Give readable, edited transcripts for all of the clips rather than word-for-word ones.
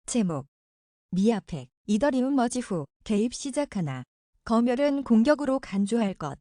제목 미아팩 이더리움 머지 후 개입 시작하나. 검열은 공격으로 간주할 것.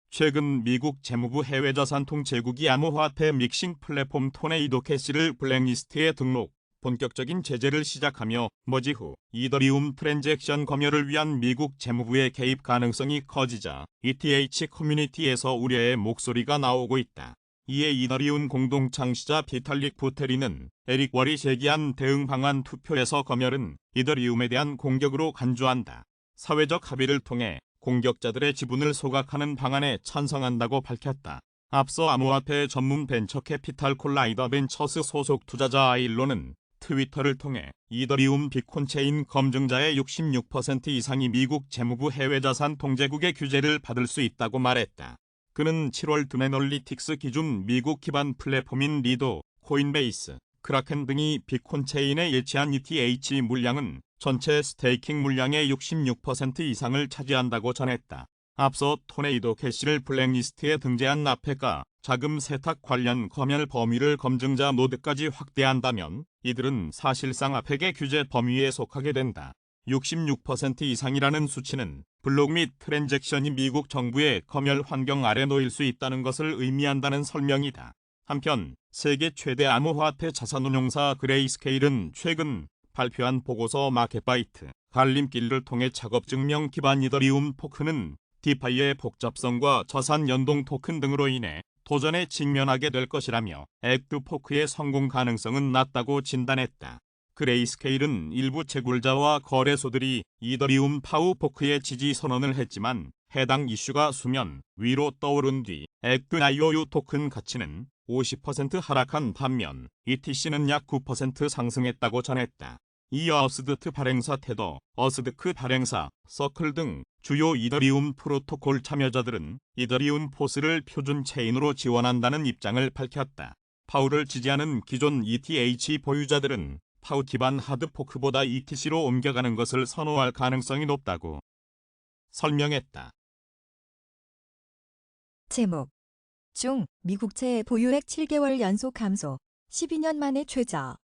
최근 미국 재무부 해외자산 통제국이 암호화폐 믹싱 플랫폼 토네이도 캐시를 블랙리스트에 등록, 본격적인 제재를 시작하며 머지 후 이더리움 트랜잭션 검열을 위한 미국 재무부의 개입 가능성이 커지자 ETH 커뮤니티에서 우려의 목소리가 나오고 있다. 이에 이더리움 공동 창시자 비탈릭 부테린은 에릭 월이 제기한 대응 방안 투표에서 검열은 이더리움에 대한 공격으로 간주한다. 사회적 합의를 통해 공격자들의 지분을 소각하는 방안에 찬성한다고 밝혔다. 앞서 암호화폐 전문 벤처 캐피탈 콜라이더 벤처스 소속 투자자 아일론은 트위터를 통해 이더리움 비콘체인 검증자의 66% 이상이 미국 재무부 해외자산 통제국의 규제를 받을 수 있다고 말했다. 그는 7월 드메널리틱스 기준 미국 기반 플랫폼인 리도, 코인베이스, 크라켄 등이 비콘체인에 예치한 ETH 물량은 전체 스테이킹 물량의 66% 이상을 차지한다고 전했다. 앞서 토네이도 캐시를 블랙리스트에 등재한 아페가 자금 세탁 관련 검열 범위를 검증자 노드까지 확대한다면 이들은 사실상 아펙의 규제 범위에 속하게 된다. 66% 이상이라는 수치는 블록 및 트랜잭션이 미국 정부의 검열 환경 아래 놓일 수 있다는 것을 의미한다는 설명이다. 한편 세계 최대 암호화폐 자산운용사 그레이스케일은 최근 발표한 보고서 마켓바이트, 갈림길을 통해 작업증명 기반 이더리움 토큰은 디파이의 복잡성과 자산 연동 토큰 등으로 인해 도전에 직면하게 될 것이라며 액트포크의 성공 가능성은 낮다고 진단했다. 그레이스케일은 일부 채굴자와 거래소들이 이더리움 파우포크의 지지 선언을 했지만 해당 이슈가 수면 위로 떠오른 뒤 액트.io 토큰 가치는 50% 하락한 반면 ETC는 약 9% 상승했다고 전했다. 이어 어스드트 발행사 테더, 어스드크 발행사, 서클 등 주요 이더리움 프로토콜 참여자들은 이더리움 포스를 표준 체인으로 지원한다는 입장을 밝혔다. 파우를 지지하는 기존 ETH 보유자들은 파우 기반 하드포크보다 ETC로 옮겨가는 것을 선호할 가능성이 높다고 설명했다. 제목 중 미국채 보유액 7개월 연속 감소, 12년 만에 최저.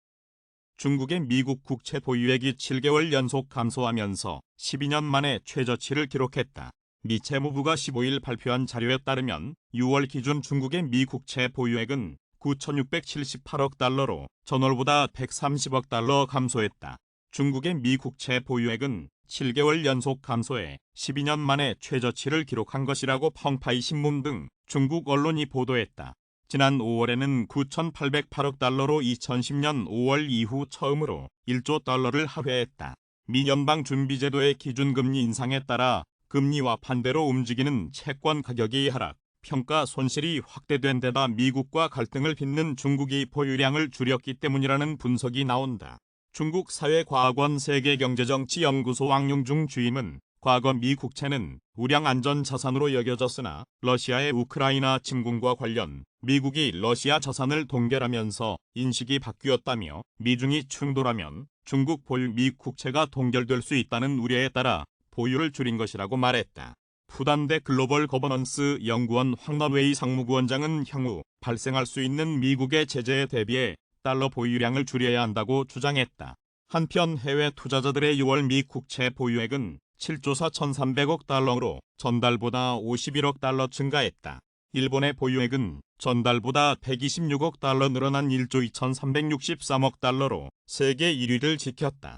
중국의 미국 국채 보유액이 7개월 연속 감소하면서 12년 만에 최저치를 기록했다. 미 재무부가 15일 발표한 자료에 따르면 6월 기준 중국의 미 국채 보유액은 9,678억 달러로 전월보다 130억 달러 감소했다. 중국의 미 국채 보유액은 7개월 연속 감소해 12년 만에 최저치를 기록한 것이라고 펑파이 신문 등 중국 언론이 보도했다. 지난 5월에는 9,808억 달러로 2010년 5월 이후 처음으로 1조 달러를 하회했다. 미 연방준비제도의 기준금리 인상에 따라 금리와 반대로 움직이는 채권 가격이 하락, 평가 손실이 확대된 데다 미국과 갈등을 빚는 중국이 보유량을 줄였기 때문이라는 분석이 나온다. 중국 사회과학원 세계경제정치연구소 왕용중 주임은 과거 미 국채는 우량 안전자산으로 여겨졌으나 러시아의 우크라이나 침공과 관련 미국이 러시아 자산을 동결하면서 인식이 바뀌었다며 미중이 충돌하면 중국 보유 미 국채가 동결될 수 있다는 우려에 따라 보유를 줄인 것이라고 말했다. 푸단대 글로벌 거버넌스 연구원 황너웨이 상무부원장은 향후 발생할 수 있는 미국의 제재에 대비해 달러 보유량을 줄여야 한다고 주장했다. 한편 해외 투자자들의 6월 미 국채 보유액은 7조 4,300억 달러로 전달보다 51억 달러 증가했다. 일본의 보유액은 전달보다 126억 달러 늘어난 1조 2,363억 달러로 세계 1위를 지켰다.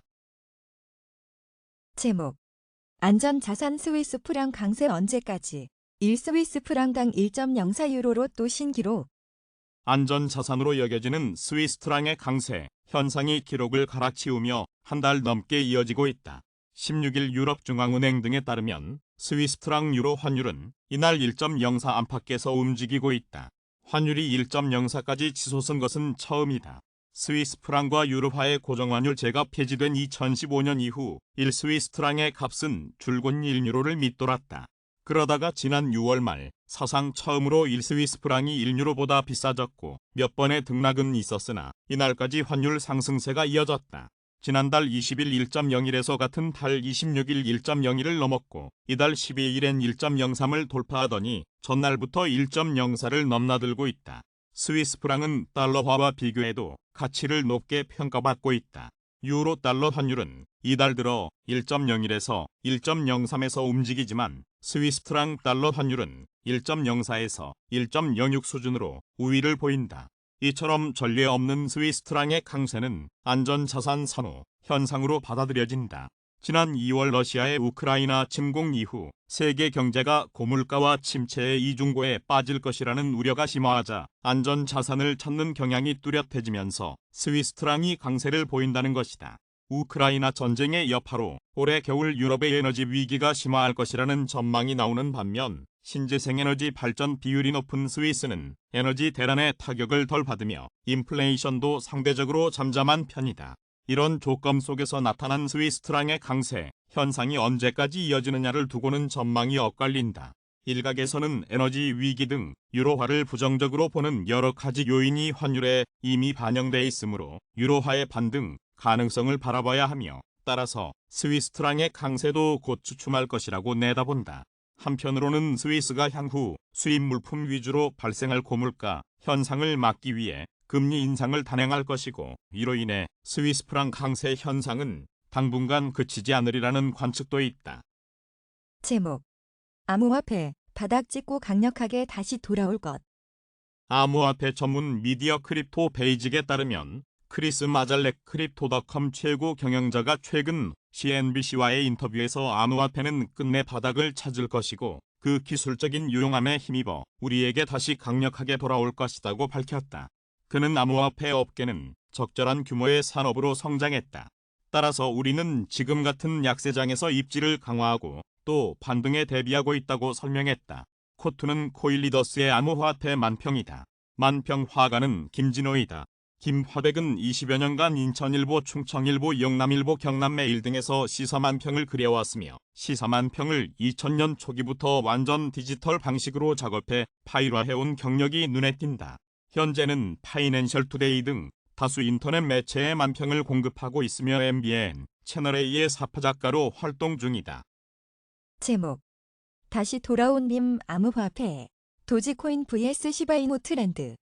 제목 안전자산 스위스 프랑 강세 언제까지. 1스위스 프랑당 1.04유로로 또 신기록. 안전자산으로 여겨지는 스위스 프랑의 강세 현상이 기록을 갈아치우며 한 달 넘게 이어지고 있다. 16일 유럽중앙은행 등에 따르면 스위스 프랑 유로 환율은 이날 1.04 안팎에서 움직이고 있다. 환율이 1.04까지 치솟은 것은 처음이다. 스위스 프랑과 유로화의 고정환율 제가 폐지된 2015년 이후 1스위스 프랑의 값은 줄곧 1유로를 밑돌았다. 그러다가 지난 6월 말 사상 처음으로 1스위스 프랑이 1유로보다 비싸졌고 몇 번의 등락은 있었으나 이날까지 환율 상승세가 이어졌다. 지난달 20일 1.01에서 같은 달 26일 1.01을 넘었고 이달 12일엔 1.03을 돌파하더니 전날부터 1.04를 넘나들고 있다. 스위스 프랑은 달러화와 비교해도 가치를 높게 평가받고 있다. 유로 달러 환율은 이달 들어 1.01에서 1.03에서 움직이지만 스위스 프랑 달러 환율은 1.04에서 1.06 수준으로 우위를 보인다. 이처럼 전례 없는 스위스 프랑의 강세는 안전자산 선호 현상으로 받아들여진다. 지난 2월 러시아의 우크라이나 침공 이후 세계 경제가 고물가와 침체의 이중고에 빠질 것이라는 우려가 심화하자 안전자산을 찾는 경향이 뚜렷해지면서 스위스 프랑이 강세를 보인다는 것이다. 우크라이나 전쟁의 여파로 올해 겨울 유럽의 에너지 위기가 심화할 것이라는 전망이 나오는 반면 신재생 에너지 발전 비율이 높은 스위스는 에너지 대란의 타격을 덜 받으며 인플레이션도 상대적으로 잠잠한 편이다. 이런 조건 속에서 나타난 스위스 프랑의 강세 현상이 언제까지 이어지느냐를 두고는 전망이 엇갈린다. 일각에서는 에너지 위기 등 유로화를 부정적으로 보는 여러 가지 요인이 환율에 이미 반영돼 있으므로 유로화의 반등 가능성을 바라봐야 하며 따라서 스위스 프랑의 강세도 곧 주춤할 것이라고 내다본다. 한편으로는 스위스가 향후 수입 물품 위주로 발생할 고물가 현상을 막기 위해 금리 인상을 단행할 것이고 이로 인해 스위스 프랑 강세 현상은 당분간 그치지 않으리라는 관측도 있다. 제목. 암호화폐 바닥 찍고 강력하게 다시 돌아올 것. 암호화폐 전문 미디어 크립토 베이직에 따르면 크리스 마잘렉 크립토닷컴 최고 경영자가 최근 CNBC와의 인터뷰에서 암호화폐는 끝내 바닥을 찾을 것이고 그 기술적인 유용함에 힘입어 우리에게 다시 강력하게 돌아올 것이라고 밝혔다. 그는 암호화폐 업계는 적절한 규모의 산업으로 성장했다. 따라서 우리는 지금 같은 약세장에서 입지를 강화하고 또 반등에 대비하고 있다고 설명했다. 코투는 코일리더스의 암호화폐 만평이다. 만평 화가는 김진호이다. 김화백은 20여 년간 인천일보, 충청일보, 영남일보, 경남매일 등에서 시사만평을 그려왔으며 시사만평을 2000년 초기부터 완전 디지털 방식으로 작업해 파일화해온 경력이 눈에 띈다. 현재는 파이낸셜 투데이 등 다수 인터넷 매체에 만평을 공급하고 있으며 MBN, 채널A의 사파작가로 활동 중이다. 제목. 다시 돌아온 밈 암호화폐. 도지코인 vs 시바이누 트렌드.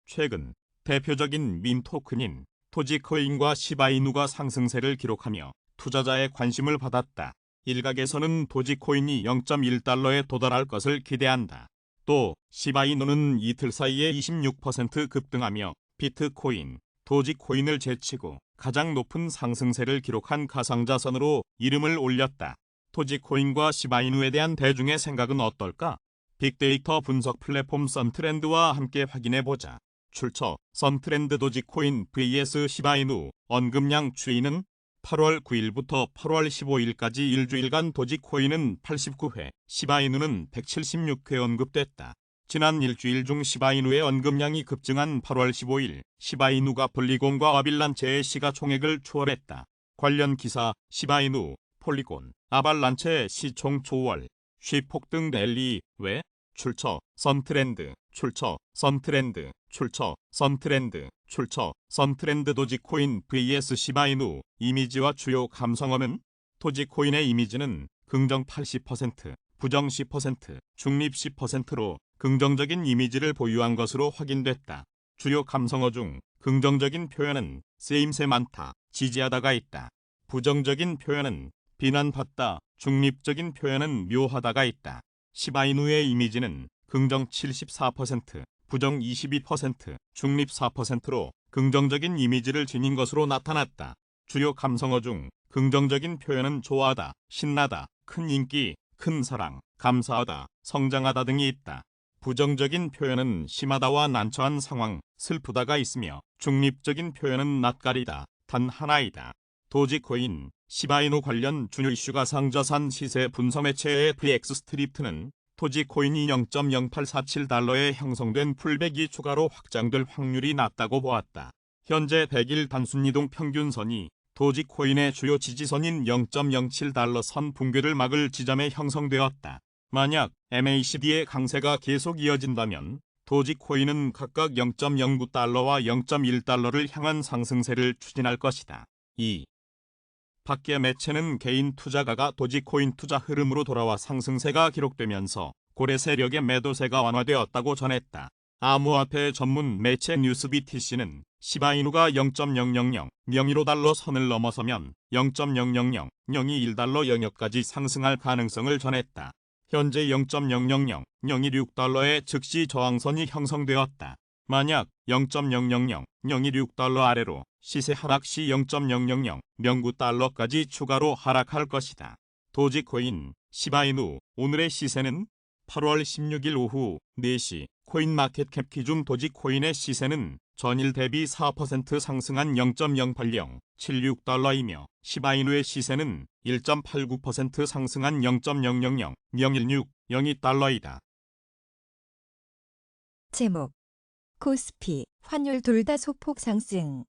최근 대표적인 밈 토큰인 도지코인과 시바이누가 상승세를 기록하며 투자자의 관심을 받았다. 일각에서는 도지코인이 0.1달러에 도달할 것을 기대한다. 또 시바이누는 이틀 사이에 26% 급등하며 비트코인, 도지코인을 제치고 가장 높은 상승세를 기록한 가상자산으로 이름을 올렸다. 도지코인과 시바이누에 대한 대중의 생각은 어떨까? 빅데이터 분석 플랫폼 선트렌드와 함께 확인해보자. 출처 선트렌드 도지코인 vs 시바이누 언급량 추이는 8월 9일부터 8월 15일까지 일주일간 도지코인은 89회, 시바이누는 176회 언급됐다. 지난 일주일 중 시바이누의 언급량이 급증한 8월 15일, 시바이누가 폴리곤과 아발란체의 시가총액을 추월했다. 관련 기사, 시바이누, 폴리곤, 아발란체 시총 초월, 쉬폭등 랠리, 왜? 출처 선트렌드, 출처 선트렌드, 출처 선트렌드, 출처 선트렌드 도지코인 vs 시바이누. 이미지와 주요 감성어는 도지코인의 이미지는 긍정 80%, 부정 10%, 중립 10%로 긍정적인 이미지를 보유한 것으로 확인됐다. 주요 감성어 중 긍정적인 표현은 쓰임새 많다, 지지하다가 있다. 부정적인 표현은 비난받다, 중립적인 표현은 묘하다가 있다. 시바이누의 이미지는 긍정 74%, 부정 22%, 중립 4%로 긍정적인 이미지를 지닌 것으로 나타났다. 주요 감성어 중 긍정적인 표현은 좋아하다, 신나다, 큰 인기, 큰 사랑, 감사하다, 성장하다 등이 있다. 부정적인 표현은 심하다와 난처한 상황, 슬프다가 있으며 중립적인 표현은 낯가리다, 단 하나이다. 도지코인, 시바이누 관련 주요 이슈 가상자산 시세 분석 매체의 FX 스트리트는 도지코인이 0.0847달러에 형성된 풀백이 추가로 확장될 확률이 낮다고 보았다. 현재 100일 단순이동 평균선이 도지코인의 주요 지지선인 0.07달러 선 붕괴를 막을 지점에 형성되었다. 만약 MACD의 강세가 계속 이어진다면 도지코인은 각각 0.09달러와 0.1달러를 향한 상승세를 추진할 것이다. 2. 밖의 매체는 개인 투자가가 도지코인 투자 흐름으로 돌아와 상승세가 기록되면서 고래 세력의 매도세가 완화되었다고 전했다. 암호화폐 전문 매체 뉴스 BTC는 시바이누가 0.000 015달러 선을 넘어서면 0.00001달러 영역까지 상승할 가능성을 전했다. 현재 0.000 016달러의 즉시 저항선이 형성되었다. 만약 0.000 016달러 아래로 시세 하락 시 0.000 09달러까지 추가로 하락할 것이다. 도지코인, 시바이누, 오늘의 시세는 8월 16일 오후 4시 코인마켓캡 기준 도지코인의 시세는 전일 대비 4% 상승한 0.0876달러이며 시바이누의 시세는 1.89% 상승한 0.00001602달러이다. 제목 코스피, 환율 둘 다 소폭 상승.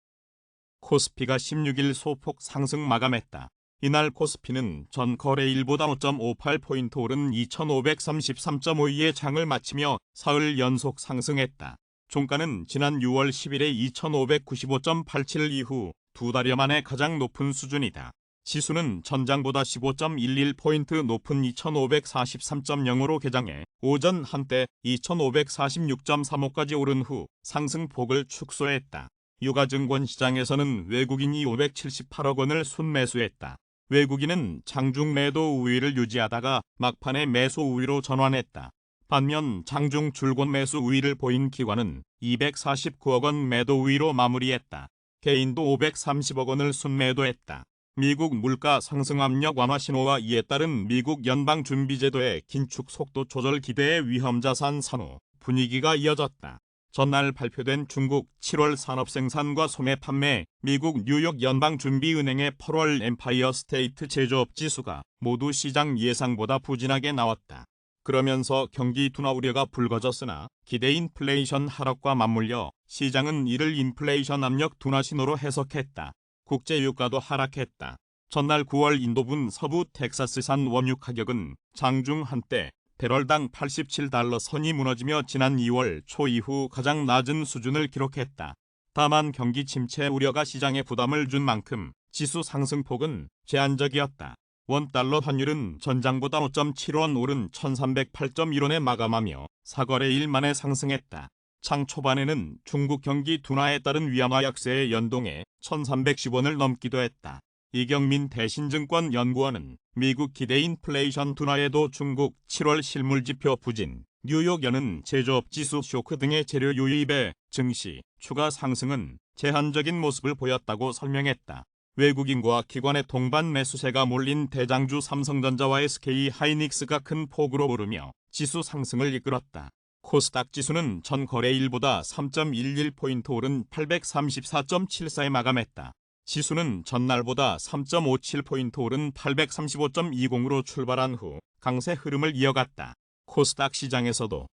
코스피가 16일 소폭 상승 마감했다. 이날 코스피는 전 거래일보다 5.58포인트 오른 2533.52의 장을 마치며 사흘 연속 상승했다. 종가는 지난 6월 10일에 2595.87 이후 두 달여 만에 가장 높은 수준이다. 지수는 전장보다 15.11포인트 높은 2543.0으로 개장해 오전 한때 2546.35까지 오른 후 상승폭을 축소했다. 유가증권 시장에서는 외국인이 578억 원을 순매수했다. 외국인은 장중 매도 우위를 유지하다가 막판에 매수 우위로 전환했다. 반면 장중 줄곧 매수 우위를 보인 기관은 249억 원 매도 우위로 마무리했다. 개인도 530억 원을 순매도했다. 미국 물가 상승 압력 완화 신호와 이에 따른 미국 연방준비제도의 긴축 속도 조절 기대의 위험자산 산호 분위기가 이어졌다. 전날 발표된 중국 7월 산업생산과 소매 판매, 미국 뉴욕 연방준비은행의 8월 엠파이어 스테이트 제조업 지수가 모두 시장 예상보다 부진하게 나왔다. 그러면서 경기 둔화 우려가 불거졌으나 기대 인플레이션 하락과 맞물려 시장은 이를 인플레이션 압력 둔화 신호로 해석했다. 국제유가도 하락했다. 전날 9월 인도분 서부 텍사스산 원유 가격은 장중 한때 배럴당 87달러 선이 무너지며 지난 2월 초 이후 가장 낮은 수준을 기록했다. 다만 경기 침체 우려가 시장에 부담을 준 만큼 지수 상승폭은 제한적이었다. 원달러 환율은 전장보다 5.7원 오른 1308.1원에 마감하며 4거래일 만에 상승했다. 장 초반에는 중국 경기 둔화에 따른 위안화 약세에 연동해 1310원을 넘기도 했다. 이경민 대신증권 연구원은 미국 기대 인플레이션 둔화에도 중국 7월 실물지표 부진, 뉴욕 연은 제조업 지수 쇼크 등의 재료 유입에 증시, 추가 상승은 제한적인 모습을 보였다고 설명했다. 외국인과 기관의 동반 매수세가 몰린 대장주 삼성전자와 SK 하이닉스가 큰 폭으로 오르며 지수 상승을 이끌었다. 코스닥 지수는 전 거래일보다 3.11포인트 오른 834.74에 마감했다. 지수는 전날보다 3.57포인트 오른 835.20으로 출발한 후 강세 흐름을 이어갔다. 코스닥 시장에서도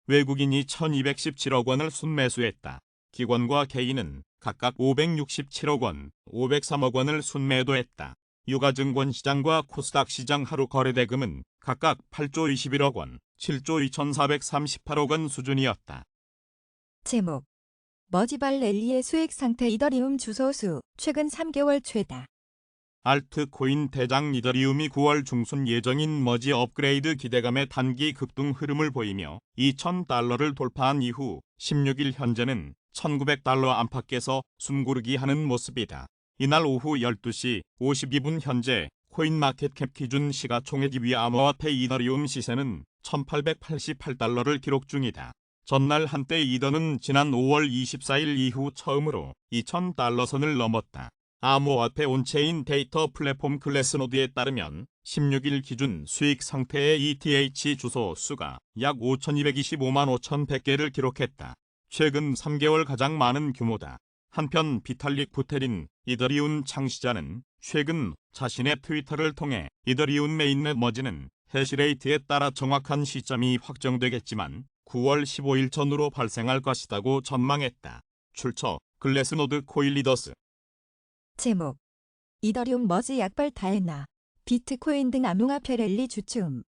외국인이 1217억 원을 순매수했다. 기관과 개인은 각각 567억 원, 503억 원을 순매도했다. 유가증권 시장과 코스닥 시장 하루 거래대금은 각각 8조 21억 원, 7조 2438억 원 수준이었다. 제목 머지발 랠리의 수익 상태 이더리움 주소수 최근 3개월 최다. 알트코인 대장 이더리움이 9월 중순 예정인 머지 업그레이드 기대감의 단기 급등 흐름을 보이며 2,000달러를 돌파한 이후 16일 현재는 1,900달러 안팎에서 숨고르기 하는 모습이다. 이날 오후 12시 52분 현재 코인마켓캡 기준 시가총액 2위 암호화폐 이더리움 시세는 1,888달러를 기록 중이다. 전날 한때 이더는 지난 5월 24일 이후 처음으로 2,000달러 선을 넘었다. 암호화폐 온체인 데이터 플랫폼 글래스노드에 따르면 16일 기준 수익 상태의 ETH 주소 수가 약 5,225만 5,100개를 기록했다. 최근 3개월 가장 많은 규모다. 한편 비탈릭 부테린 이더리움 창시자는 최근 자신의 트위터를 통해 이더리움 메인넷 머지는 해시레이트에 따라 정확한 시점이 확정되겠지만 9월 15일 전후로 발생할 것이라고 전망했다. 출처 글래스노드 코일리더스. 제목 이더리움 머지 약발 다했나. 비트코인 등 암호화폐 랠리 주춤.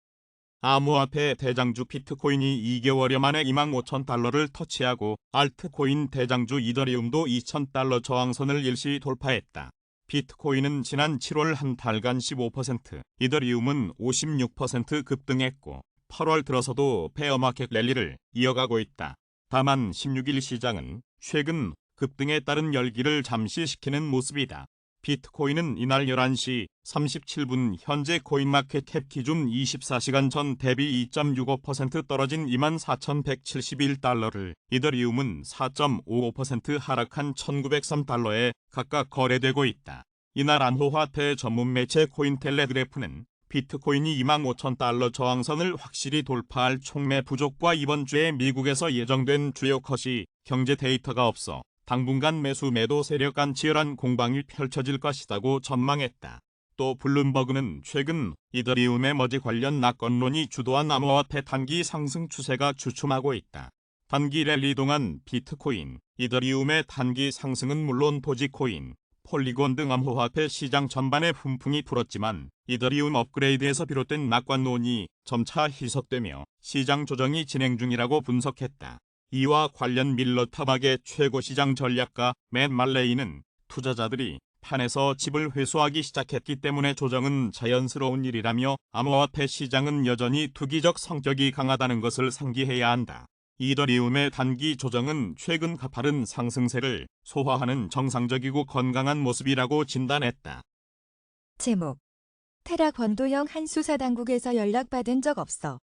암호화폐 대장주 비트코인이 2개월여 만에 25,000달러를 터치하고 알트코인 대장주 이더리움도 2,000달러 저항선을 일시 돌파했다. 비트코인은 지난 7월 한 달간 15%, 이더리움은 56% 급등했고 8월 들어서도 베어마켓 랠리를 이어가고 있다. 다만 16일 시장은 최근 급등에 따른 열기를 잠시 식히는 모습이다. 비트코인은 이날 11시 37분 현재 코인마켓캡 기준 24시간 전 대비 2.65% 떨어진 24,171달러를, 이더리움은 4.55% 하락한 1,903달러에 각각 거래되고 있다. 이날 암호화폐 전문 매체 코인텔레그래프는 비트코인이 25,000달러 저항선을 확실히 돌파할 촉매 부족과 이번 주에 미국에서 예정된 주요 컷이 경제 데이터가 없어 당분간 매수 매도 세력 간 치열한 공방이 펼쳐질 것이라고 전망했다. 또 블룸버그는 최근 이더리움의 머지 관련 낙관론이 주도한 암호화폐 단기 상승 추세가 주춤하고 있다. 단기 랠리 동안 비트코인, 이더리움의 단기 상승은 물론 도지코인, 폴리곤 등 암호화폐 시장 전반에 훈풍이 불었지만 이더리움 업그레이드에서 비롯된 낙관론이 점차 희석되며 시장 조정이 진행 중이라고 분석했다. 이와 관련 밀러 타박의 최고 시장 전략가 맷 말레이는 투자자들이 판에서 집을 회수하기 시작했기 때문에 조정은 자연스러운 일이라며 암호화폐 시장은 여전히 투기적 성격이 강하다는 것을 상기해야 한다. 이더리움의 단기 조정은 최근 가파른 상승세를 소화하는 정상적이고 건강한 모습이라고 진단했다. 제목. 테라 권도형 한 수사당국에서 연락받은 적 없어.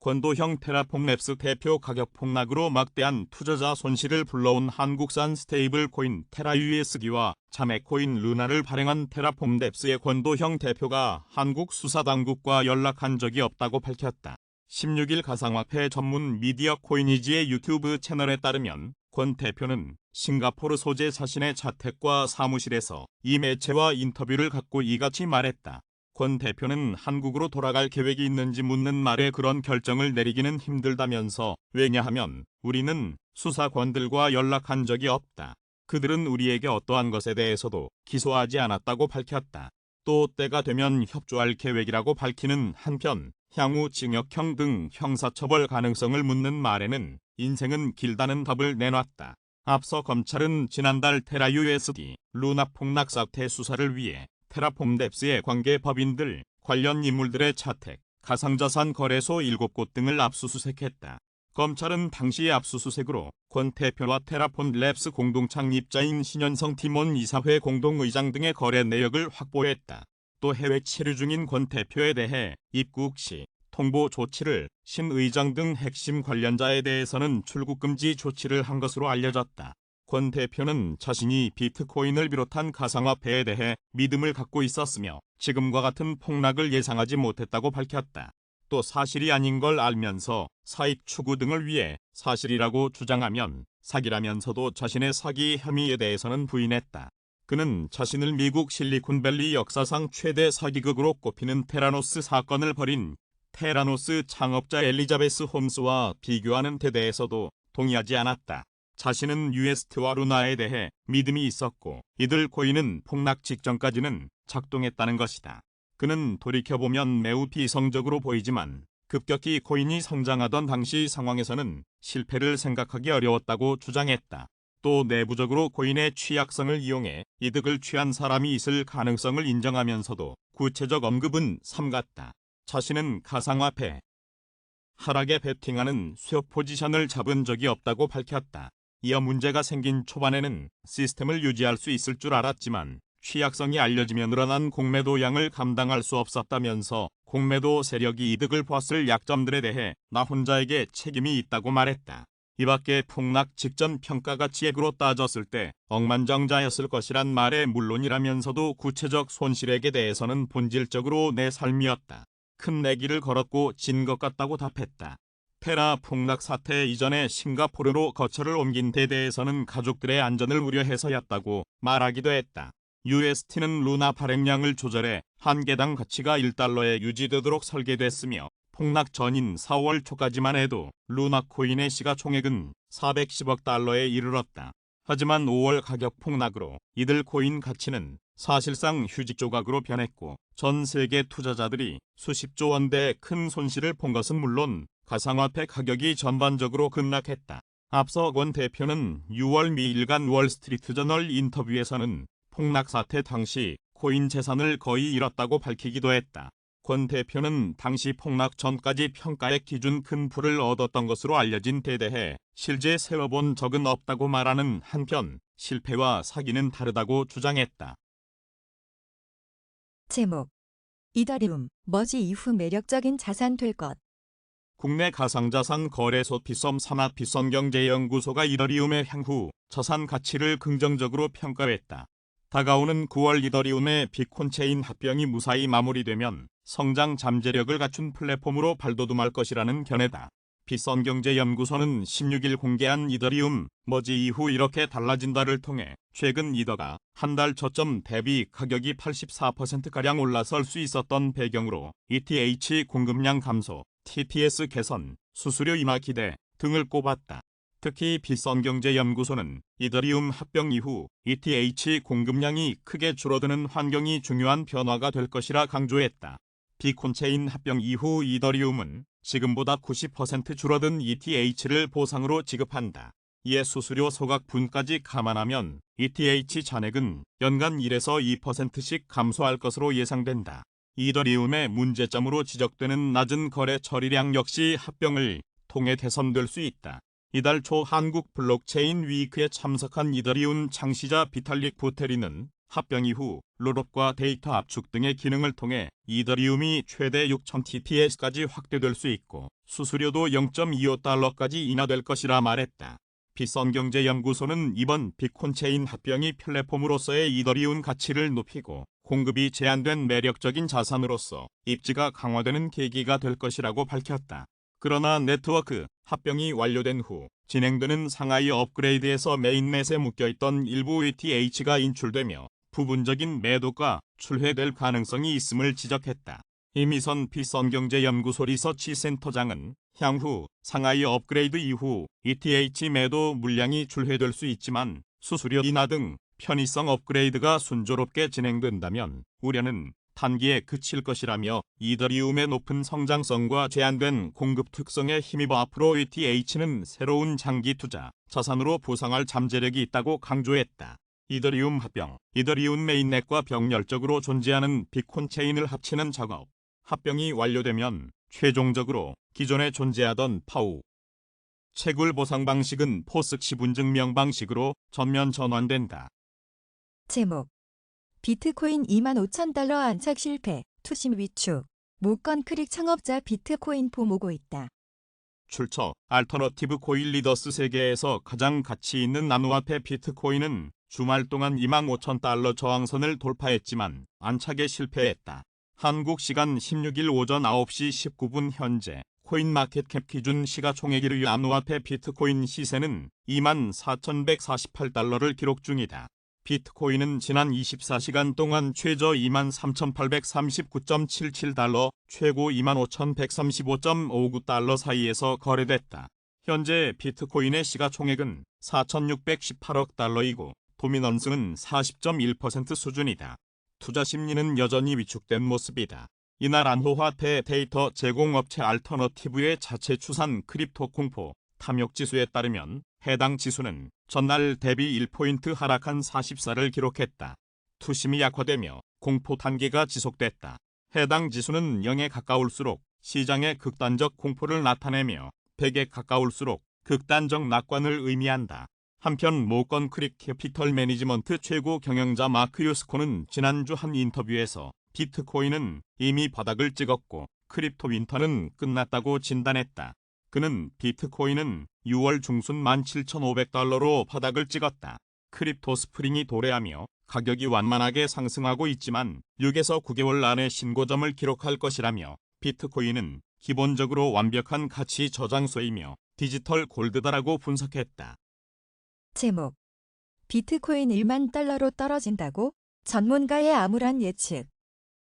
권도형 테라폼랩스 대표 가격 폭락으로 막대한 투자자 손실을 불러온 한국산 스테이블 코인 테라 USD와 자매코인 루나를 발행한 테라폼랩스의 권도형 대표가 한국 수사당국과 연락한 적이 없다고 밝혔다. 16일 가상화폐 전문 미디어 코이니지의 유튜브 채널에 따르면 권 대표는 싱가포르 소재 자신의 자택과 사무실에서 이 매체와 인터뷰를 갖고 이같이 말했다. 권 대표는 한국으로 돌아갈 계획이 있는지 묻는 말에 그런 결정을 내리기는 힘들다면서, 왜냐하면 우리는 수사관들과 연락한 적이 없다. 그들은 우리에게 어떠한 것에 대해서도 기소하지 않았다고 밝혔다. 또 때가 되면 협조할 계획이라고 밝히는 한편 향후 징역형 등 형사처벌 가능성을 묻는 말에는 인생은 길다는 답을 내놨다. 앞서 검찰은 지난달 테라 USD 루나 폭락 사태 수사를 위해 테라폼랩스의 관계 법인들, 관련 인물들의 자택, 가상자산 거래소 7곳 등을 압수수색했다. 검찰은 당시 압수수색으로 권 대표와 테라폼랩스 공동창립자인 신현성 팀원 이사회 공동의장 등의 거래 내역을 확보했다. 또 해외 체류 중인 권 대표에 대해 입국 시 통보 조치를, 신 의장 등 핵심 관련자에 대해서는 출국 금지 조치를 한 것으로 알려졌다. 권 대표는 자신이 비트코인을 비롯한 가상화폐에 대해 믿음을 갖고 있었으며 지금과 같은 폭락을 예상하지 못했다고 밝혔다. 또 사실이 아닌 걸 알면서 사익 추구 등을 위해 사실이라고 주장하면 사기라면서도 자신의 사기 혐의에 대해서는 부인했다. 그는 자신을 미국 실리콘밸리 역사상 최대 사기극으로 꼽히는 테라노스 사건을 벌인 테라노스 창업자 엘리자베스 홈스와 비교하는 데 대해서도 동의하지 않았다. 자신은 UST와 루나에 대해 믿음이 있었고 이들 코인은 폭락 직전까지는 작동했다는 것이다. 그는 돌이켜보면 매우 비성적으로 보이지만 급격히 코인이 성장하던 당시 상황에서는 실패를 생각하기 어려웠다고 주장했다. 또 내부적으로 코인의 취약성을 이용해 이득을 취한 사람이 있을 가능성을 인정하면서도 구체적 언급은 삼갔다. 자신은 가상화폐 하락에 베팅하는 스왑 포지션을 잡은 적이 없다고 밝혔다. 이어 문제가 생긴 초반에는 시스템을 유지할 수 있을 줄 알았지만 취약성이 알려지며 늘어난 공매도 양을 감당할 수 없었다면서 공매도 세력이 이득을 보았을 약점들에 대해 나 혼자에게 책임이 있다고 말했다. 이밖에 폭락 직전 평가 가치액으로 따졌을 때 억만장자였을 것이란 말에 물론이라면서도 구체적 손실액에 대해서는 본질적으로 내 삶이었다. 큰 내기를 걸었고 진 것 같다고 답했다. 테라 폭락 사태 이전에 싱가포르로 거처를 옮긴 데 대해서는 가족들의 안전을 우려해서였다고 말하기도 했다. UST는 루나 발행량을 조절해 한 개당 가치가 1달러에 유지되도록 설계됐으며 폭락 전인 4월 초까지만 해도 루나 코인의 시가총액은 410억 달러에 이르렀다. 하지만 5월 가격 폭락으로 이들 코인 가치는 사실상 휴지 조각으로 변했고 전 세계 투자자들이 수십조 원대의 큰 손실을 본 것은 물론 가상화폐 가격이 전반적으로 급락했다. 앞서 권 대표는 6월 미일간 월스트리트저널 인터뷰에서는 폭락 사태 당시 코인 재산을 거의 잃었다고 밝히기도 했다. 권 대표는 당시 폭락 전까지 평가의 기준 큰 풀을 얻었던 것으로 알려진 데 대해 실제 세워본 적은 없다고 말하는 한편 실패와 사기는 다르다고 주장했다. 제목 이더리움, 머지 이후 매력적인 자산 될 것. 국내 가상자산 거래소 피썸 산하피썸경제연구소가 이더리움의 향후 자산 가치를 긍정적으로 평가했다. 다가오는 9월 이더리움의 비콘체인 합병이 무사히 마무리되면 성장 잠재력을 갖춘 플랫폼으로 발돋움할 것이라는 견해다. 피썸경제연구소는 16일 공개한 이더리움 머지 이후 이렇게 달라진다를 통해 최근 이더가 한 달 저점 대비 가격이 84%가량 올라설 수 있었던 배경으로 ETH 공급량 감소, TTS 개선, 수수료 인하 기대 등을 꼽았다. 특히 피썸경제연구소는 이더리움 합병 이후 ETH 공급량이 크게 줄어드는 환경이 중요한 변화가 될 것이라 강조했다. 비콘체인 합병 이후 이더리움은 지금보다 90% 줄어든 ETH를 보상으로 지급한다. 이에 수수료 소각분까지 감안하면 ETH 잔액은 연간 1에서 2%씩 감소할 것으로 예상된다. 이더리움의 문제점으로 지적되는 낮은 거래 처리량 역시 합병을 통해 개선될 수 있다. 이달 초 한국 블록체인 위크에 참석한 이더리움 창시자 비탈릭 부테린은 합병 이후 롤업과 데이터 압축 등의 기능을 통해 이더리움이 최대 6000TPS까지 확대될 수 있고 수수료도 0.25달러까지 인하될 것이라 말했다. 피썸경제연구소는 이번 비콘체인 합병이 플랫폼으로서의 이더리움 가치를 높이고 공급이 제한된 매력적인 자산으로서 입지가 강화되는 계기가 될 것이라고 밝혔다. 그러나 네트워크 합병이 완료된 후 진행되는 상하이 업그레이드에서 메인넷에 묶여있던 일부 ETH가 인출되며 부분적인 매도가 출회될 가능성이 있음을 지적했다. 이미선 피썸경제연구소 리서치센터장은 향후 상하이 업그레이드 이후 ETH 매도 물량이 출회될 수 있지만 수수료 인하 등 편의성 업그레이드가 순조롭게 진행된다면 우려는 단기에 그칠 것이라며 이더리움의 높은 성장성과 제한된 공급 특성에 힘입어 앞으로 ETH는 새로운 장기 투자 자산으로 부상할 잠재력이 있다고 강조했다. 이더리움 합병, 이더리움 메인넷과 병렬적으로 존재하는 비콘체인을 합치는 작업. 합병이 완료되면 최종적으로 기존에 존재하던 파우 채굴 보상 방식은 포스크 시분증명 방식으로 전면 전환된다. 제목 비트코인 25,000달러 안착 실패, 투심 위축. 모건 크릭 창업자 비트코인포 모고 있다. 출처 알터너티브 코인 리더스 세계에서 가장 가치 있는 나노화폐 비트코인은 주말 동안 25,000달러 저항선을 돌파했지만 안착에 실패했다. 한국 시간 16일 오전 9시 19분 현재 코인마켓캡 기준 시가총액1위 나노화폐 비트코인 시세는 24,148달러를 기록 중이다. 비트코인은 지난 24시간 동안 최저 23,839.77달러, 최고 25,135.59달러 사이에서 거래됐다. 현재 비트코인의 시가총액은 4,618억 달러이고 도미넌스는 40.1% 수준이다. 투자 심리는 여전히 위축된 모습이다. 이날 안호화폐 데이터 제공업체 알터너티브의 자체 추산 크립토 공포 탐욕지수에 따르면 해당 지수는 전날 대비 1포인트 하락한 44를 기록했다. 투심이 약화되며 공포 단계가 지속됐다. 해당 지수는 0에 가까울수록 시장의 극단적 공포를 나타내며 100에 가까울수록 극단적 낙관을 의미한다. 한편 모건 크릭 캐피털 매니지먼트 최고 경영자 마크 유스코는 지난주 한 인터뷰에서 비트코인은 이미 바닥을 찍었고 크립토 윈터는 끝났다고 진단했다. 그는 비트코인은 6월 중순 17,500달러로 바닥을 찍었다. 크립토 스프링이 도래하며 가격이 완만하게 상승하고 있지만 6에서 9개월 안에 신고점을 기록할 것이라며 비트코인은 기본적으로 완벽한 가치 저장소이며 디지털 골드다라고 분석했다. 제목 비트코인 1만 달러로 떨어진다고? 전문가의 암울한 예측.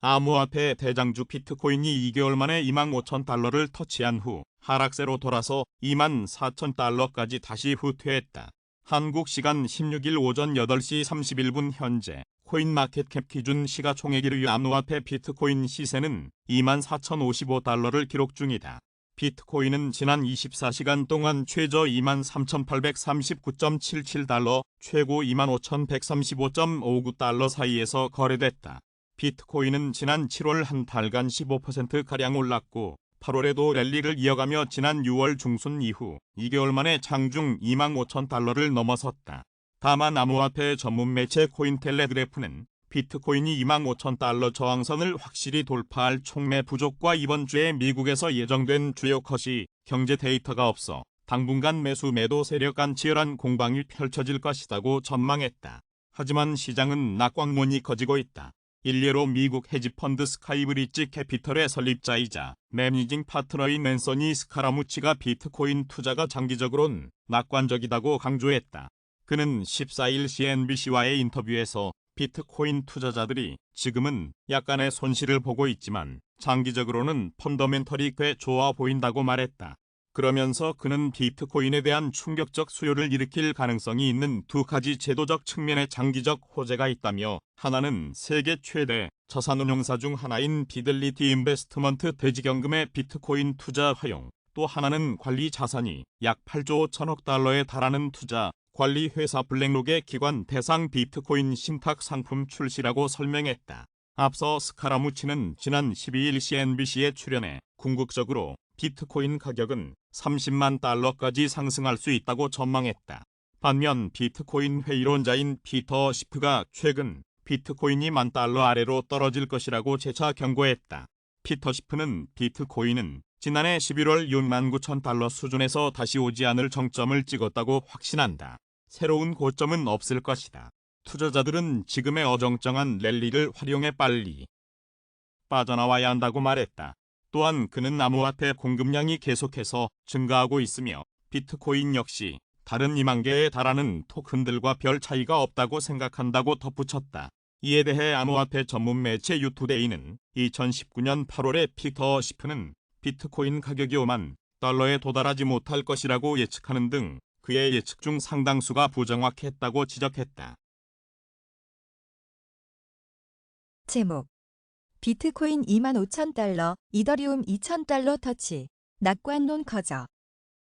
암호화폐 대장주 비트코인이 2개월 만에 25,000달러를 터치한 후 하락세로 돌아서 24,000달러까지 다시 후퇴했다. 한국 시간 16일 오전 8시 31분 현재 코인마켓캡 기준 시가총액1위 암호화폐 비트코인 시세는 24,055달러를 기록 중이다. 비트코인은 지난 24시간 동안 최저 23,839.77달러, 최고 25,135.59달러 사이에서 거래됐다. 비트코인은 지난 7월 한 달간 15%가량 올랐고 8월에도 랠리를 이어가며 지난 6월 중순 이후 2개월 만에 장중 25,000달러를 넘어섰다. 다만 암호화폐 전문 매체 코인텔레그래프는 비트코인이 25,000달러 저항선을 확실히 돌파할 촉매 부족과 이번 주에 미국에서 예정된 주요 컷이 경제 데이터가 없어 당분간 매수 매도 세력 간 치열한 공방이 펼쳐질 것이라고 전망했다. 하지만 시장은 낙광문이 커지고 있다. 일례로 미국 헤지펀드 스카이브리지 캐피털의 설립자이자 매니징 파트너인 앤서니 스카라무치가 비트코인 투자가 장기적으론 낙관적이다고 강조했다. 그는 14일 CNBC와의 인터뷰에서 비트코인 투자자들이 지금은 약간의 손실을 보고 있지만 장기적으로는 펀더멘털이 꽤 좋아 보인다고 말했다. 그러면서 그는 비트코인에 대한 충격적 수요를 일으킬 가능성이 있는 두 가지 제도적 측면의 장기적 호재가 있다며, 하나는 세계 최대 자산운용사 중 하나인 피델리티 인베스트먼트 대지경금의 비트코인 투자 허용, 또 하나는 관리 자산이 약 8조 5천억 달러에 달하는 투자 관리 회사 블랙록의 기관 대상 비트코인 신탁 상품 출시라고 설명했다. 앞서 스카라무치는 지난 12일 CNBC에 출연해 궁극적으로 비트코인 가격은 30만 달러까지 상승할 수 있다고 전망했다. 반면 비트코인 회의론자인 피터 시프가 최근 비트코인이 10,000달러 아래로 떨어질 것이라고 재차 경고했다. 피터 시프는 비트코인은 지난해 11월 69,000달러 수준에서 다시 오지 않을 정점을 찍었다고 확신한다. 새로운 고점은 없을 것이다. 투자자들은 지금의 어정쩡한 랠리를 활용해 빨리 빠져나와야 한다고 말했다. 또한 그는 암호화폐 공급량이 계속해서 증가하고 있으며 비트코인 역시 다른 2만 개에 달하는 토큰들과 별 차이가 없다고 생각한다고 덧붙였다. 이에 대해 암호화폐 전문 매체 유투데이는 2019년 8월에 피터 시프는 비트코인 가격이 5만 달러에 도달하지 못할 것이라고 예측하는 등 그의 예측 중 상당수가 부정확했다고 지적했다. 제목: 비트코인 25,000달러, 이더리움 2,000달러 터치, 낙관론 커져.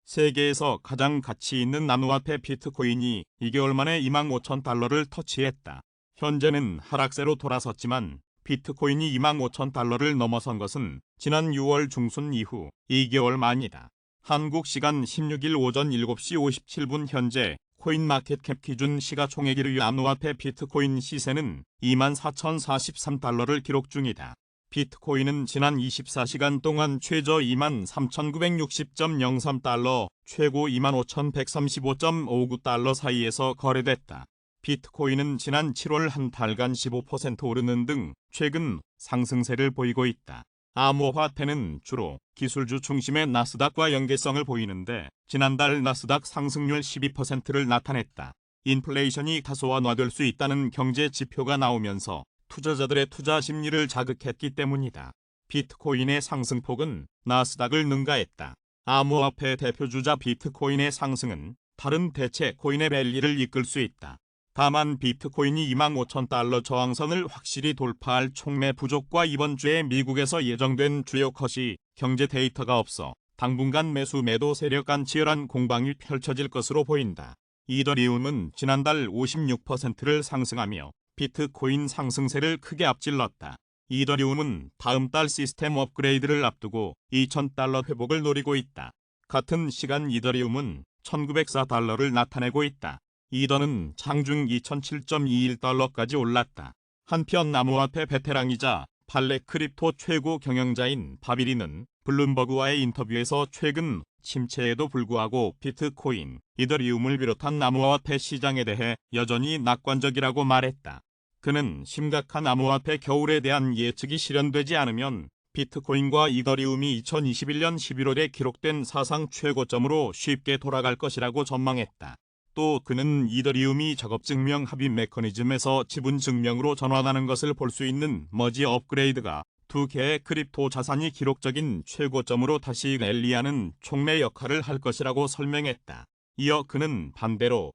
세계에서 가장 가치 있는 암호화폐 비트코인이 2개월 만에 25,000달러를 터치했다. 현재는 하락세로 돌아섰지만 비트코인이 25,000달러를 넘어선 것은 지난 6월 중순 이후 2개월 만이다. 한국 시간 16일 오전 7시 57분 현재 코인마켓캡 기준 시가총액 암호화폐 비트코인 시세는 24,043달러를 기록 중이다. 비트코인은 지난 24시간 동안 최저 23,960.03달러, 최고 25,135.59달러 사이에서 거래됐다. 비트코인은 지난 7월 한 달간 15% 오르는 등 최근 상승세를 보이고 있다. 암호화폐는 주로 기술주 중심의 나스닥과 연계성을 보이는데 지난달 나스닥 상승률 12%를 나타냈다. 인플레이션이 다소 완화될 수 있다는 경제 지표가 나오면서 투자자들의 투자 심리를 자극했기 때문이다. 비트코인의 상승폭은 나스닥을 능가했다. 암호화폐 대표주자 비트코인의 상승은 다른 대체 코인의 랠리를 이끌 수 있다. 다만 비트코인이 25,000달러 저항선을 확실히 돌파할 촉매 부족과 이번 주에 미국에서 예정된 주요 컷이 경제 데이터가 없어 당분간 매수 매도 세력 간 치열한 공방이 펼쳐질 것으로 보인다. 이더리움은 지난달 56%를 상승하며 비트코인 상승세를 크게 앞질렀다. 이더리움은 다음 달 시스템 업그레이드를 앞두고 2,000달러 회복을 노리고 있다. 같은 시간 이더리움은 1,904달러를 나타내고 있다. 이더는 장중 2,007.21달러까지 올랐다. 한편 암호화폐 베테랑이자 팔레 크립토 최고 경영자인 바비리는 블룸버그와의 인터뷰에서 최근 침체에도 불구하고 비트코인, 이더리움을 비롯한 암호화폐 시장에 대해 여전히 낙관적이라고 말했다. 그는 심각한 암호화폐 겨울에 대한 예측이 실현되지 않으면 비트코인과 이더리움이 2021년 11월에 기록된 사상 최고점으로 쉽게 돌아갈 것이라고 전망했다. 또 그는 이더리움이 작업증명 합의 메커니즘에서 지분증명으로 전환하는 것을 볼 수 있는 머지 업그레이드가 두 개의 크립토 자산이 기록적인 최고점으로 다시 랠리하는 촉매 역할을 할 것이라고 설명했다. 이어 그는 반대로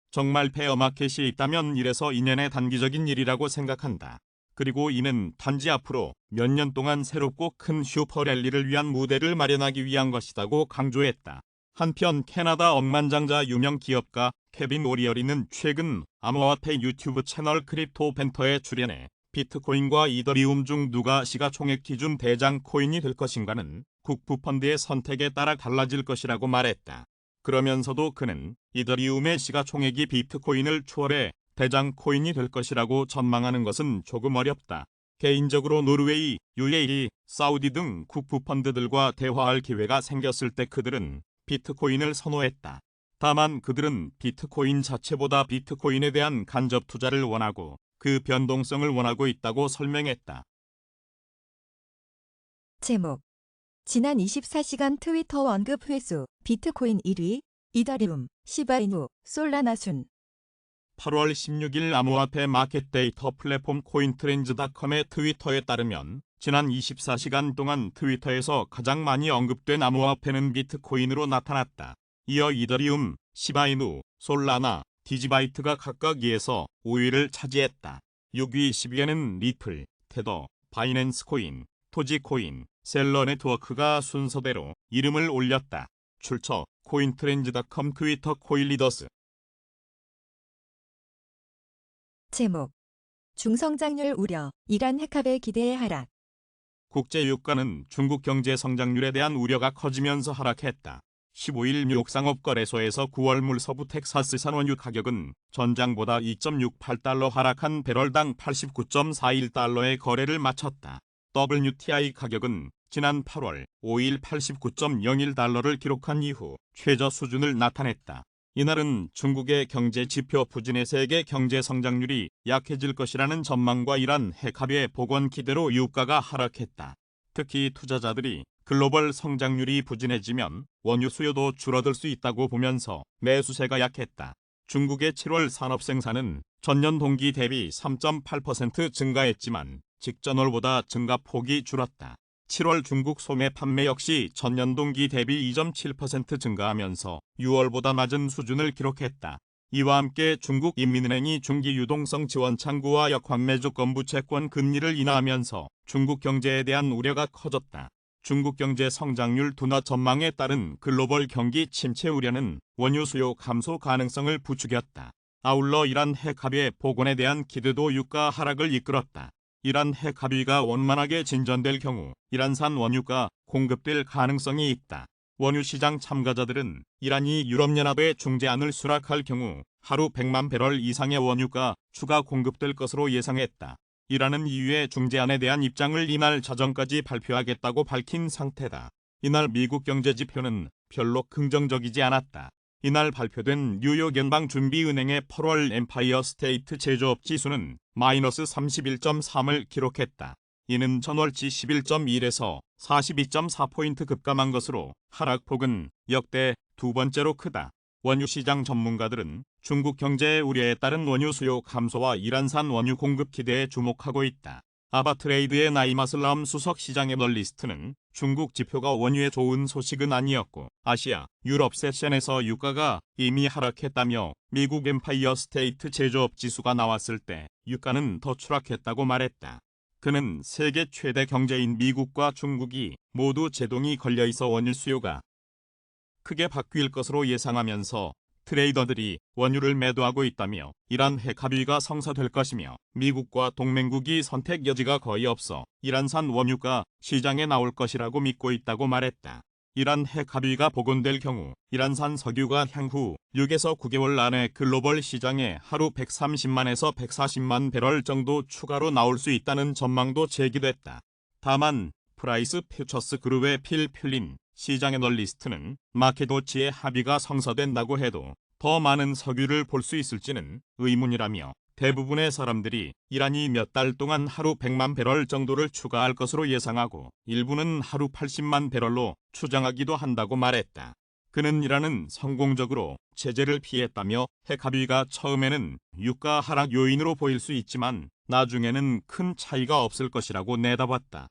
정말 베어마켓이 있다면 1에서 2년의 단기적인 일이라고 생각한다. 그리고 이는 단지 앞으로 몇 년 동안 새롭고 큰 슈퍼랠리를 위한 무대를 마련하기 위한 것이라고 강조했다. 한편 캐나다 억만장자 유명 기업가 케빈 오리어리는 최근 암호화폐 유튜브 채널 크립토 벤터에 출연해 비트코인과 이더리움 중 누가 시가총액 기준 대장 코인이 될 것인가는 국부펀드의 선택에 따라 달라질 것이라고 말했다. 그러면서도 그는 이더리움의 시가총액이 비트코인을 추월해 대장 코인이 될 것이라고 전망하는 것은 조금 어렵다. 개인적으로 노르웨이, UAE, 사우디 등 국부펀드들과 대화할 기회가 생겼을 때 그들은 비트코인을 선호했다. 다만 그들은 비트코인 자체보다 비트코인에 대한 간접 투자를 원하고 그 변동성을 원하고 있다고 설명했다. 제목. 지난 24시간 트위터 언급 횟수 비트코인 1위, 이더리움, 시바이누, 솔라나 순. 8월 16일 암호화폐 마켓 데이터 플랫폼 코인트렌즈닷컴의 트위터에 따르면 지난 24시간 동안 트위터에서 가장 많이 언급된 암호화폐는 비트코인으로 나타났다. 이어 이더리움, 시바이누, 솔라나, 디지바이트가 각각 2에서 5위를 차지했다. 6위, 10위에는 리플, 테더, 바이낸스 코인, 토지코인, 셀러 네트워크가 순서대로 이름을 올렸다. 출처 코인트렌즈닷컴 트위터 코인리더스. 제목. 중성장률 우려, 이란 핵합의 기대에 하락. 국제 유가는 중국 경제 성장률에 대한 우려가 커지면서 하락했다. 15일 뉴욕 상업거래소에서 9월 물서부 텍사스산 원유 가격은 전장보다 2.68달러 하락한 배럴당 89.41달러의 거래를 마쳤다. WTI 가격은 지난 8월 5일 89.01달러를 기록한 이후 최저 수준을 나타냈다. 이날은 중국의 경제 지표 부진의 세계 경제 성장률이 약해질 것이라는 전망과 이란 핵합의 복원 기대로 유가가 하락했다. 특히 투자자들이 글로벌 성장률이 부진해지면 원유 수요도 줄어들 수 있다고 보면서 매수세가 약했다. 중국의 7월 산업 생산은 전년 동기 대비 3.8% 증가했지만 직전월보다 증가폭이 줄었다. 7월 중국 소매 판매 역시 전년 동기 대비 2.7% 증가하면서 6월보다 낮은 수준을 기록했다. 이와 함께 중국 인민은행이 중기 유동성 지원 창구와 역환매 조건부 채권 금리를 인하하면서 중국 경제에 대한 우려가 커졌다. 중국 경제 성장률 둔화 전망에 따른 글로벌 경기 침체 우려는 원유 수요 감소 가능성을 부추겼다. 아울러 이란 핵합의 복원에 대한 기대도 유가 하락을 이끌었다. 이란 핵합의가 원만하게 진전될 경우 이란산 원유가 공급될 가능성이 있다. 원유 시장 참가자들은 이란이 유럽연합에 중재안을 수락할 경우 하루 100만 배럴 이상의 원유가 추가 공급될 것으로 예상했다. 이란은 이후에 중재안에 대한 입장을 이날 자정까지 발표하겠다고 밝힌 상태다. 이날 미국 경제지표는 별로 긍정적이지 않았다. 이날 발표된 뉴욕 연방준비은행의 8월 엠파이어 스테이트 제조업 지수는 마이너스 31.3을 기록했다. 이는 전월치 11.1에서 42.4포인트 급감한 것으로 하락폭은 역대 두 번째로 크다. 원유 시장 전문가들은 중국 경제의 우려에 따른 원유 수요 감소와 이란산 원유 공급 기대에 주목하고 있다. 아바트레이드의 나이마슬람 수석 시장 애널리스트는 중국 지표가 원유에 좋은 소식은 아니었고 아시아, 유럽 세션에서 유가가 이미 하락했다며 미국 엠파이어 스테이트 제조업 지수가 나왔을 때 유가는 더 추락했다고 말했다. 그는 세계 최대 경제인 미국과 중국이 모두 제동이 걸려있어 원유 수요가 크게 바뀔 것으로 예상하면서 트레이더들이 원유를 매도하고 있다며 이란 핵합의가 성사될 것이며 미국과 동맹국이 선택 여지가 거의 없어 이란산 원유가 시장에 나올 것이라고 믿고 있다고 말했다. 이란 핵합의가 복원될 경우 이란산 석유가 향후 6에서 9개월 안에 글로벌 시장에 하루 130만에서 140만 배럴 정도 추가로 나올 수 있다는 전망도 제기됐다. 다만 프라이스 퓨처스 그룹의 필 퓰린 시장 애널리스트는 마켓워치의 합의가 성사된다고 해도 더 많은 석유를 볼 수 있을지는 의문이라며 대부분의 사람들이 이란이 몇 달 동안 하루 100만 배럴 정도를 추가할 것으로 예상하고 일부는 하루 80만 배럴로 추정하기도 한다고 말했다. 그는 이란은 성공적으로 제재를 피했다며 핵합의가 처음에는 유가 하락 요인으로 보일 수 있지만 나중에는 큰 차이가 없을 것이라고 내다봤다.